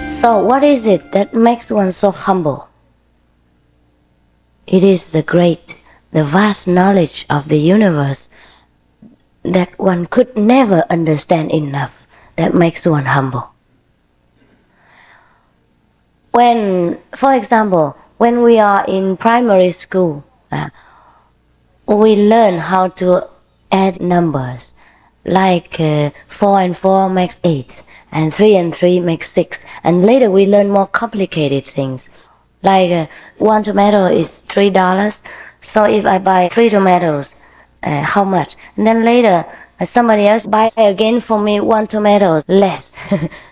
So what is it that makes one so humble? It is the vast knowledge of the universe that one could never understand enough that makes one humble. When, for example, when we are in primary school, we learn how to add numbers, like 4 and 4 makes 8, and 3 and 3 makes 6. And later we learn more complicated things, like 1 tomato is $3. So if I buy 3 tomatoes, how much? And then later somebody else buys again for me 1 tomato less.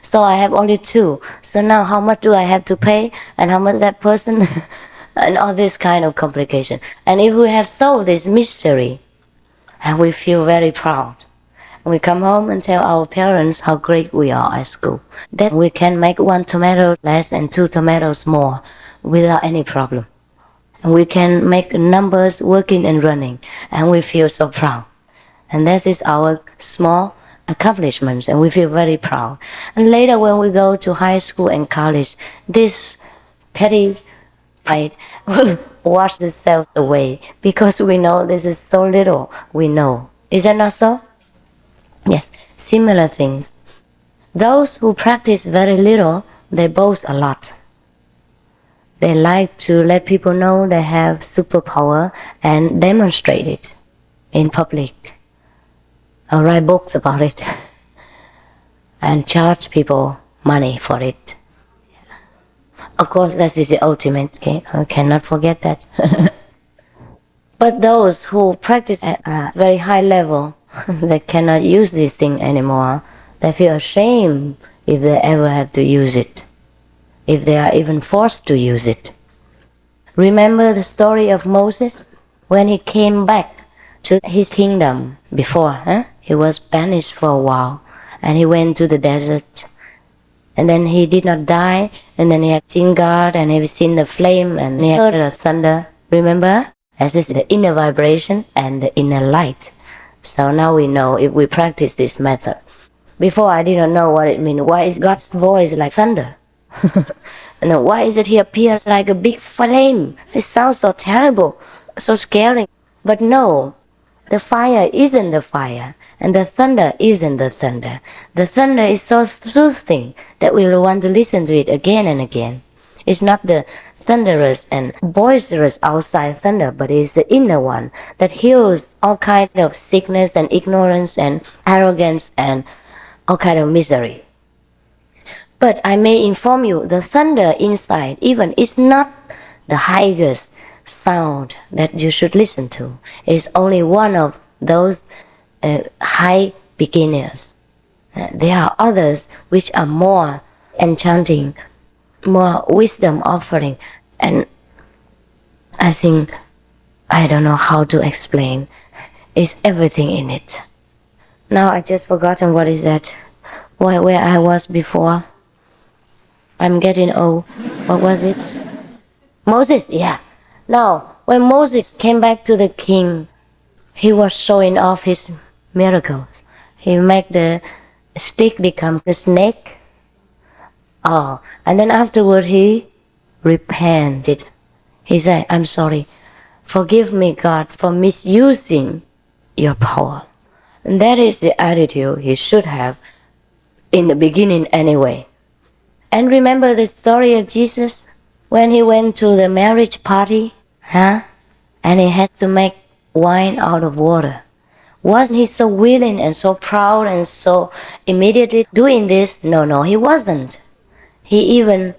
So I have only 2. So now how much do I have to pay, and how much that person and all this kind of complication. And if we have solved this mystery, and we feel very proud, we come home and tell our parents how great we are at school, that we can make 1 tomato less and 2 tomatoes more without any problem. And we can make numbers working and running, and we feel so proud. And that is our small accomplishments, and we feel very proud. And later when we go to high school and college, this petty fight will wash itself away, because we know this is so little we know. Is that not so? Yes, similar things. Those who practice very little, they boast a lot. They like to let people know they have superpower and demonstrate it in public, or write books about it and charge people money for it. Of course, that is the ultimate, okay? I cannot forget that. But those who practice at a very high level, they cannot use this thing anymore. They feel ashamed if they ever have to use it, if they are even forced to use it. Remember the story of Moses? When he came back to his kingdom before, he was banished for a while, and he went to the desert. And then he did not die, and then he had seen God, and he seen the flame, and he heard the thunder. Remember? As is the inner vibration and the inner light. So now we know if we practice this method. Before I did not know what it means. Why is God's voice like thunder? And then why is it he appears like a big flame? It sounds so terrible, so scary. But no, the fire isn't the fire, and the thunder isn't the thunder. The thunder is so soothing that we will want to listen to it again and again. It's not the thunderous and boisterous outside thunder, but it's the inner one that heals all kinds of sickness and ignorance and arrogance and all kind of misery. But I may inform you, the thunder inside even is not the highest sound that you should listen to. It's only one of those high beginners. There are others which are more enchanting, more wisdom offering, and I think, I don't know how to explain. It's everything in it. Now I just forgotten what is that, where I was before. I'm getting old. What was it? Moses, yeah. Now, when Moses came back to the king, he was showing off his miracles. He made the stick become a snake. Oh, and then afterward he repented. He said, I'm sorry. Forgive me, God, for misusing your power. And that is the attitude he should have in the beginning anyway. And remember the story of Jesus? When he went to the marriage party, and he had to make wine out of water. Wasn't he so willing and so proud and so immediately doing this? No, he wasn't. He even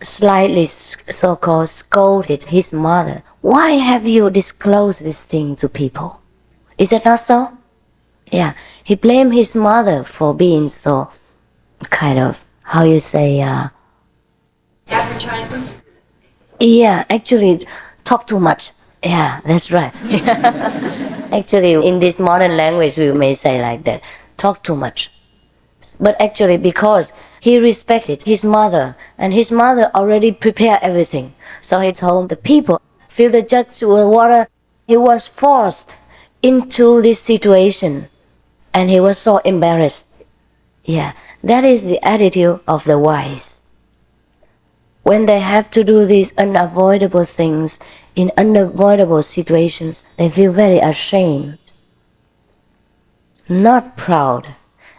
slightly so-called scolded his mother. Why have you disclosed this thing to people? Is that not so? Yeah, he blamed his mother for being so kind of, how you say, advertising? Yeah, actually talk too much. Yeah, that's right. Actually, in this modern language, we may say like that, talk too much. But actually, because he respected his mother, and his mother already prepared everything. So he told the people, fill the jugs with water. He was forced into this situation, and he was so embarrassed. Yeah, that is the attitude of the wise. when they have to do these unavoidable things in unavoidable situations, they feel very ashamed, not proud.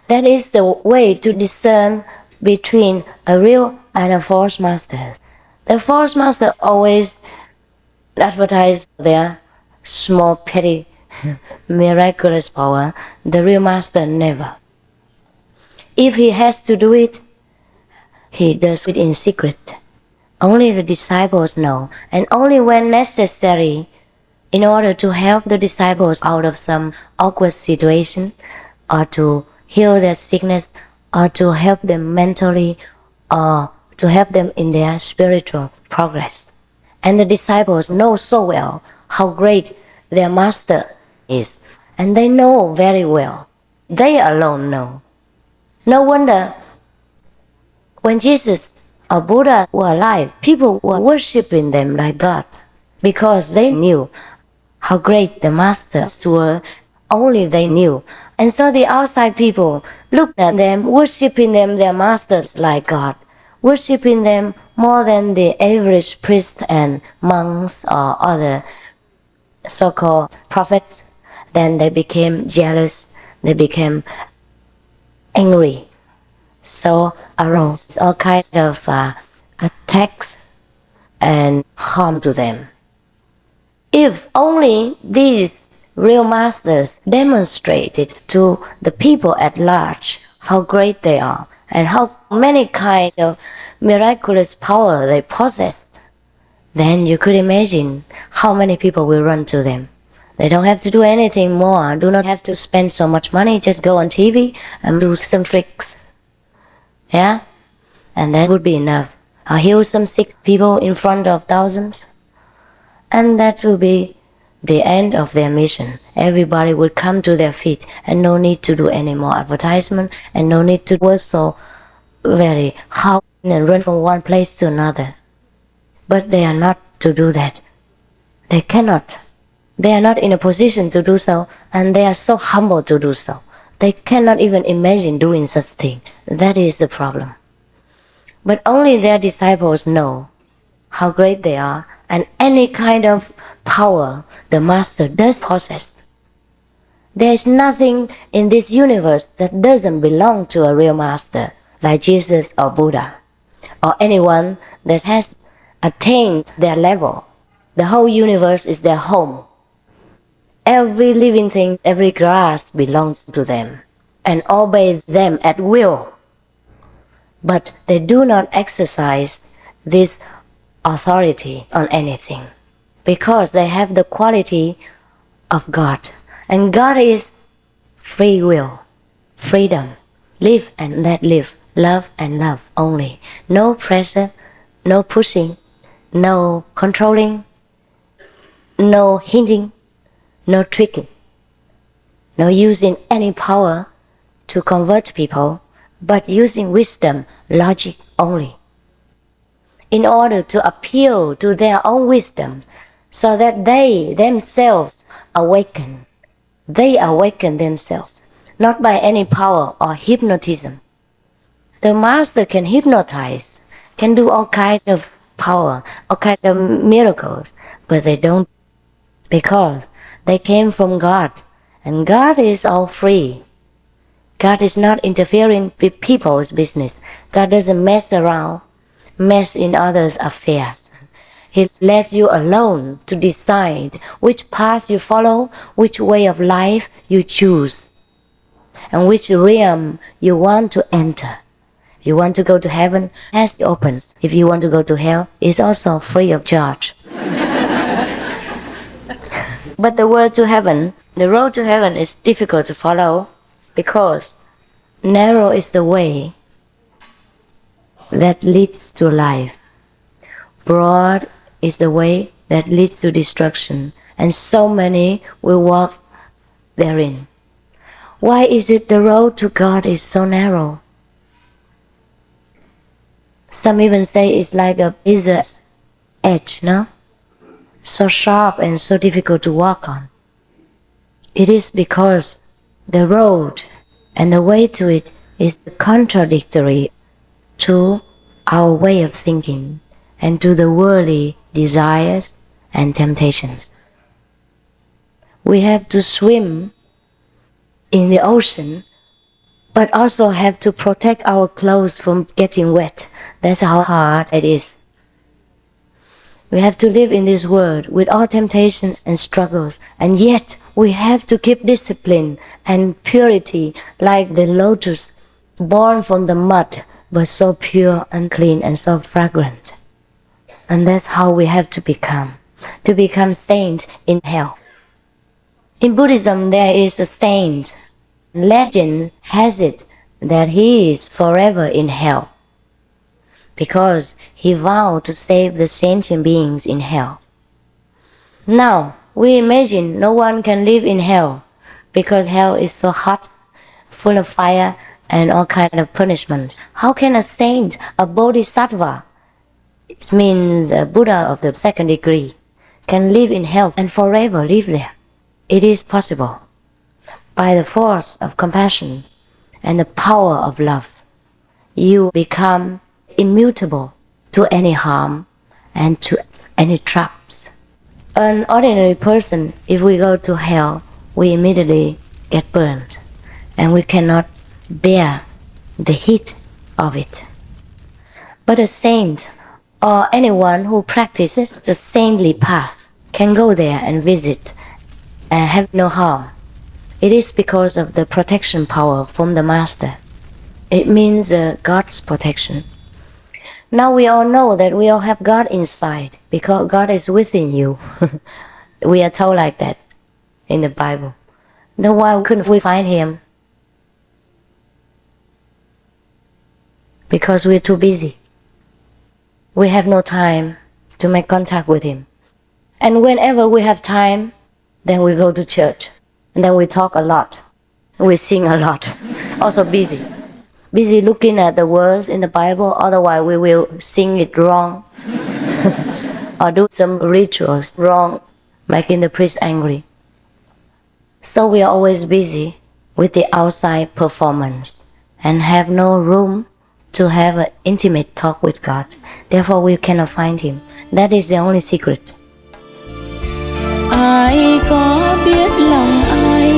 That is the way to discern between a real and a false master. The false master always advertise their small, petty, miraculous power. The real master never. If he has to do it, he does it in secret. Only the disciples know, and only when necessary, in order to help the disciples out of some awkward situation, or to heal their sickness, or to help them mentally, or to help them in their spiritual progress. And the disciples know so well how great their master is, and they know very well. They alone know. No wonder when Jesus or Buddha were alive, people were worshipping them like God, because they knew how great the masters were. Only they knew. And so the outside people looked at them, worshipping them, their masters, like God, worshipping them more than the average priests and monks or other so-called prophets. Then they became jealous, they became angry. So arose all kinds of attacks and harm to them. If only these real masters demonstrated to the people at large how great they are and how many kinds of miraculous power they possess, then you could imagine how many people will run to them. They don't have to do anything more, do not have to spend so much money, just go on TV and do some tricks. Yeah? And that would be enough. Or heal some sick people in front of thousands. And that will be the end of their mission. Everybody would come to their feet, and no need to do any more advertisement, and no need to work so very hard and run from one place to another. But they are not to do that. They cannot. They are not in a position to do so, and they are so humble to do so. They cannot even imagine doing such thing. That is the problem. But only their disciples know how great they are, and any kind of power the master does possess. There is nothing in this universe that doesn't belong to a real master, like Jesus or Buddha, or anyone that has attained their level. The whole universe is their home. Every living thing, every grass belongs to them and obeys them at will. But they do not exercise this authority on anything, because they have the quality of God. And God is free will, freedom, live and let live, love and love only. No pressure, no pushing, no controlling, no hinting, no tricking, no using any power to convert people, but using wisdom, logic only, in order to appeal to their own wisdom, so that they themselves awaken. They awaken themselves, not by any power or hypnotism. The master can hypnotize, can do all kinds of power, all kinds of miracles, but they don't, because they came from God, and God is all free. God is not interfering with people's business. God doesn't mess around, mess in others' affairs. He lets you alone to decide which path you follow, which way of life you choose, and which realm you want to enter. If you want to go to heaven, it's open. If you want to go to hell, it's also free of charge. But the road to heaven is difficult to follow, because narrow is the way that leads to life. Broad is the way that leads to destruction, and so many will walk therein. Why is it the road to God is so narrow? Some even say it's like a razor edge, no? So sharp and so difficult to walk on. It is because the road and the way to it is contradictory to our way of thinking. and to the worldly desires and temptations. We have to swim in the ocean, but also have to protect our clothes from getting wet. That's how hard it is. We have to live in this world with all temptations and struggles, and yet we have to keep discipline and purity like the lotus, born from the mud, but so pure and clean and so fragrant. And that's how we have to become saints in hell. In Buddhism, there is a saint. Legend has it that he is forever in hell because he vowed to save the sentient beings in hell. Now, we imagine no one can live in hell because hell is so hot, full of fire and all kinds of punishments. How can a saint, a bodhisattva, it means a Buddha of the second degree, can live in hell and forever live there? It is possible. By the force of compassion and the power of love, you become immutable to any harm and to any traps. An ordinary person, if we go to hell, we immediately get burned and we cannot bear the heat of it. But a saint or anyone who practices the saintly path can go there and visit and have no harm. It is because of the protection power from the Master. It means God's protection. Now we all know that we all have God inside because God is within you. We are told like that in the Bible. Then why couldn't we find Him? Because we're too busy. We have no time to make contact with Him. And whenever we have time, then we go to church. And then we talk a lot. We sing a lot. Also busy. Busy looking at the words in the Bible, otherwise we will sing it wrong. Or do some rituals wrong, making the priest angry. So we are always busy with the outside performance and have no room to have an intimate talk with God. Therefore we cannot find Him. That is the only secret. Ai có biết lòng ai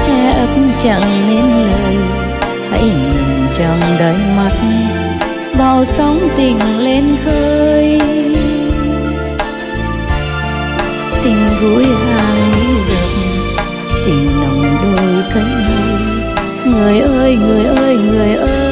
thép chẳng nên lời, hãy nhìn trong đáy mắt bao sóng tình lên khơi. Tình vui hàng lý dập, tình nồng đôi cánh môi. Người ơi, người ơi, người ơi,